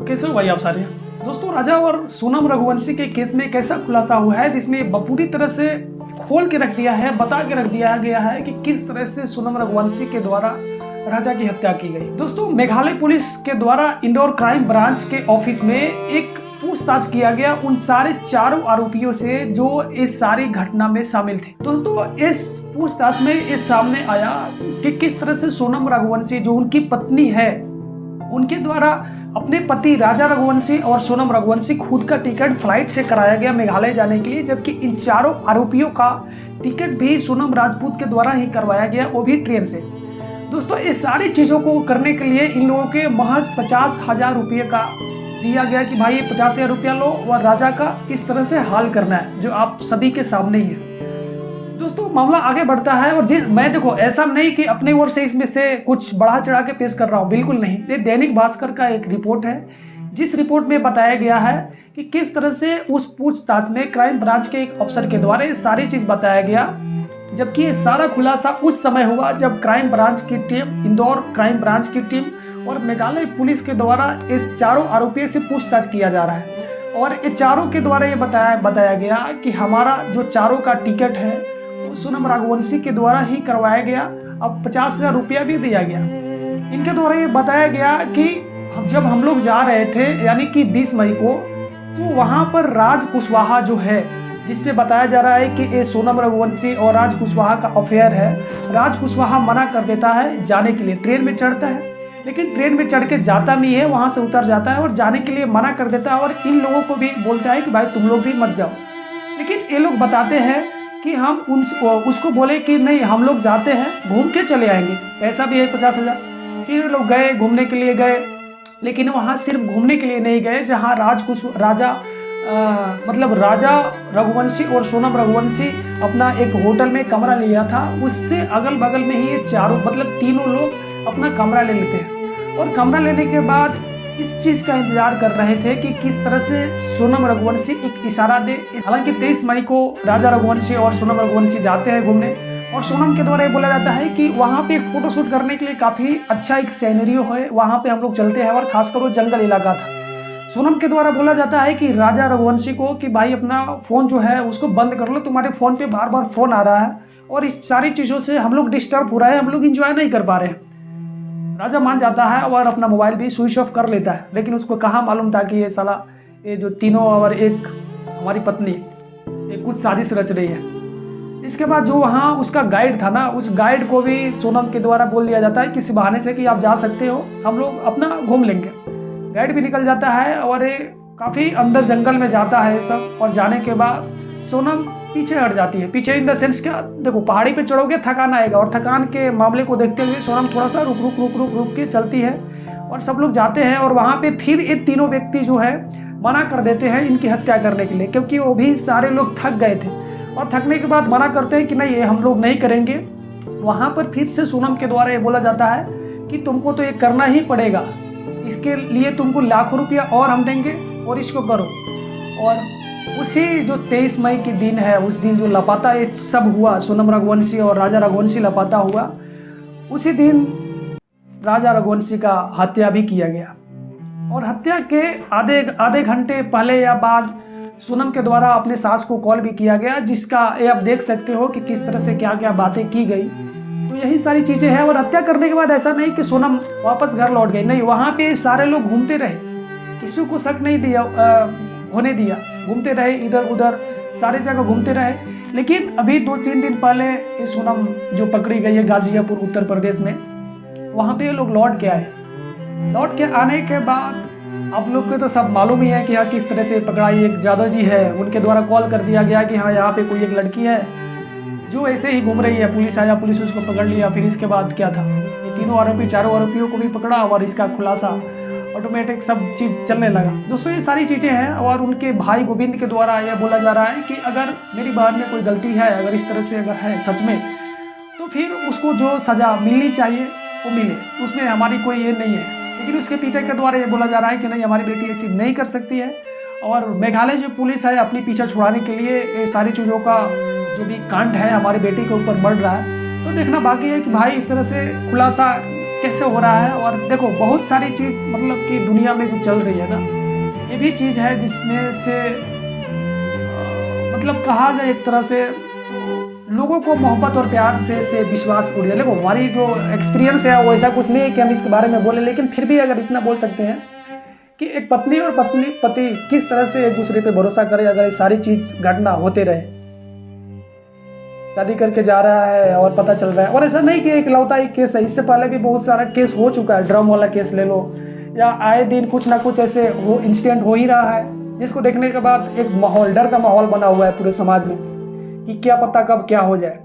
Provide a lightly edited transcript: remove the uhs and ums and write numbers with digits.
कैसे हो भाई आप सारे। दोस्तों, राजा और सोनम रघुवंशी के केस में एक ऐसा खुलासा हुआ है जिसमें पूरी तरह से खोल के रख दिया है, बता के रख दिया गया है कि किस तरह से सोनम रघुवंशी के द्वारा राजा की हत्या की गई। दोस्तों, मेघालय पुलिस के द्वारा इंदौर क्राइम ब्रांच के ऑफिस में एक पूछताछ किया गया उन सारे चारों आरोपियों से जो इस सारी घटना में शामिल थे। दोस्तों, इस पूछताछ में इस सामने आया कि किस तरह से सोनम रघुवंशी जो उनकी पत्नी है, उनके द्वारा अपने पति राजा रघुवंशी और सोनम रघुवंशी खुद का टिकट फ्लाइट से कराया गया मेघालय जाने के लिए, जबकि इन चारों आरोपियों का टिकट भी सोनम राजपूत के द्वारा ही करवाया गया, वो भी ट्रेन से। दोस्तों, इस सारी चीज़ों को करने के लिए इन लोगों के महज 50,000 रुपये का दिया गया कि भाई 50,000 रुपया लो और राजा का इस तरह से हाल करना है, जो आप सभी के सामने ही है। दोस्तों, मामला आगे बढ़ता है और मैं देखो ऐसा नहीं कि अपने ओर से इसमें से कुछ बढ़ा चढ़ा के पेश कर रहा हूँ, बिल्कुल नहीं। ये दैनिक भास्कर का एक रिपोर्ट है, जिस रिपोर्ट में बताया गया है कि किस तरह से उस पूछताछ में क्राइम ब्रांच के एक अफसर के द्वारा ये सारी चीज़ बताया गया, जबकि ये सारा खुलासा उस समय हुआ जब क्राइम ब्रांच की टीम, इंदौर क्राइम ब्रांच की टीम और मेघालय पुलिस के द्वारा इस चारों आरोपियों से पूछताछ किया जा रहा है। और ये चारों के द्वारा ये बताया गया कि हमारा जो चारों का टिकट है सोनम रघुवंशी के द्वारा ही करवाया गया, अब 50,000 रुपया भी दिया गया। इनके द्वारा ये बताया गया कि जब हम लोग जा रहे थे यानी कि 20 मई को, तो वहाँ पर राज कुशवाहा जो है, जिसपे बताया जा रहा है कि ये सोनम रघुवंशी और राज कुशवाहा का अफेयर है। राज कुशवाहा मना कर देता है जाने के लिए, ट्रेन में चढ़ता है लेकिन ट्रेन में चढ़ के जाता नहीं है, वहाँ से उतर जाता है और जाने के लिए मना कर देता है और इन लोगों को भी बोलता है कि भाई तुम लोग भी मत जाओ। लेकिन ये लोग बताते हैं कि हम उसको बोले कि नहीं, हम लोग जाते हैं, घूम के चले आएंगे, पैसा भी है 50,000। फिर लोग गए, घूमने के लिए गए, लेकिन वहाँ सिर्फ घूमने के लिए नहीं गए, जहाँ राजा रघुवंशी और सोनम रघुवंशी अपना एक होटल में कमरा लिया था, उससे अगल बगल में ही ये चारों तीनों लोग अपना कमरा ले लेते हैं। और कमरा लेने के बाद इस चीज़ का इंतजार कर रहे थे कि किस तरह से सोनम रघुवंशी एक इशारा दे। हालांकि 23 मई को राजा रघुवंशी और सोनम रघुवंशी जाते हैं घूमने और सोनम के द्वारा ये बोला जाता है कि वहाँ पे एक फ़ोटोशूट करने के लिए काफ़ी अच्छा एक सीनरियो है, वहाँ पे हम लोग चलते हैं, और खासकर वो जंगल इलाका था। सोनम के द्वारा बोला जाता है कि राजा रघुवंशी को कि भाई अपना फ़ोन जो है उसको बंद कर लो, तुम्हारे फ़ोन पर बार बार फ़ोन आ रहा है और इस सारी चीज़ों से हम लोग डिस्टर्ब हो रहे हैं, हम लोग इंजॉय नहीं कर पा रहे हैं। राजा मान जाता है और अपना मोबाइल भी स्विच ऑफ कर लेता है, लेकिन उसको कहाँ मालूम था कि ये जो तीनों और एक हमारी पत्नी ये कुछ साजिश रच रही है। इसके बाद जो वहाँ उसका गाइड था ना, उस गाइड को भी सोनम के द्वारा बोल दिया जाता है किसी बहाने से कि आप जा सकते हो, हम लोग अपना घूम लेंगे। गाइड भी निकल जाता है और ये काफ़ी अंदर जंगल में जाता है सब, और जाने के बाद सोनम पीछे हट जाती है। पीछे इन द सेंस क्या, देखो पहाड़ी पे चढ़ोगे थकान आएगा, और थकान के मामले को देखते हुए सोनम थोड़ा सा रुक के चलती है और सब लोग जाते हैं। और वहाँ पे फिर ये तीनों व्यक्ति जो है मना कर देते हैं इनकी हत्या करने के लिए, क्योंकि वो भी सारे लोग थक गए थे और थकने के बाद मना करते हैं कि नहीं, ये हम लोग नहीं करेंगे। वहाँ पर फिर से सोनम के द्वारा ये बोला जाता है कि तुमको तो ये करना ही पड़ेगा, इसके लिए तुमको लाखों रुपया और हम देंगे और इसको करो। और उसी जो 23 मई के दिन है, उस दिन जो लापता ये सब हुआ, सोनम रघुवंशी और राजा रघुवंशी लापता हुआ, उसी दिन राजा रघुवंशी का हत्या भी किया गया। और हत्या के आधे घंटे पहले या बाद सोनम के द्वारा अपने सास को कॉल भी किया गया, जिसका ये आप देख सकते हो कि किस तरह से क्या क्या बातें की गई। तो यही सारी चीज़ें हैं। और हत्या करने के बाद ऐसा नहीं कि सोनम वापस घर लौट गई, नहीं, वहाँ पे सारे लोग घूमते रहे, किसी को शक नहीं होने दिया, घूमते रहे इधर उधर, सारे जगह घूमते रहे। लेकिन अभी 2-3 दिन पहले ये सोनम जो पकड़ी गई है गाजियापुर उत्तर प्रदेश में, वहाँ पे ये लोग लौट के आए। लौट के आने के बाद आप लोग को तो सब मालूम ही है कि हाँ किस तरह से पकड़ाई। एक जादव जी है, उनके द्वारा कॉल कर दिया गया कि हाँ यहाँ पे कोई एक लड़की है जो ऐसे ही घूम रही है, पुलिस आया, पुलिस उसको पकड़ लिया। फिर इसके बाद क्या था, ये तीनों आरोपी, चारों आरोपियों को भी पकड़ा और इसका खुलासा ऑटोमेटिक सब चीज़ चलने लगा। दोस्तों, ये सारी चीज़ें हैं। और उनके भाई गोविंद के द्वारा यह बोला जा रहा है कि अगर मेरी बहन में कोई गलती है, अगर इस तरह से अगर है सच में, तो फिर उसको जो सज़ा मिलनी चाहिए वो मिले, उसमें हमारी कोई ये नहीं है। लेकिन उसके पिता के द्वारा ये बोला जा रहा है कि नहीं, हमारी बेटी ऐसी नहीं कर सकती है। और मेघालय जो पुलिस है अपनी पीछा छुड़ाने के लिए ये सारी चीज़ों का जो भी कांड है हमारी बेटी के ऊपर बढ़ रहा है। तो देखना बाकी है कि भाई इस तरह से खुलासा कैसे हो रहा है। और देखो बहुत सारी चीज़ मतलब कि दुनिया में जो चल रही है ना, ये भी चीज़ है जिसमें से मतलब कहा जाए एक तरह से लोगों को मोहब्बत और प्यार पे से विश्वास उड़ जाए। देखो हमारी जो एक्सपीरियंस है वो ऐसा कुछ नहीं है कि हम इसके बारे में बोले, लेकिन फिर भी अगर इतना बोल सकते हैं कि एक पत्नी और पति किस तरह से एक दूसरे पे भरोसा करे अगर ये सारी चीज़ घटना होते रहे। शादी करके जा रहा है और पता चल रहा है, और ऐसा नहीं कि एक लौता ही केस है, इससे पहले भी बहुत सारा केस हो चुका है। ड्रम वाला केस ले लो, या आए दिन कुछ ना कुछ ऐसे हो इंसिडेंट हो ही रहा है, जिसको देखने के बाद एक माहौल, डर का माहौल बना हुआ है पूरे समाज में कि क्या पता कब क्या हो जाए।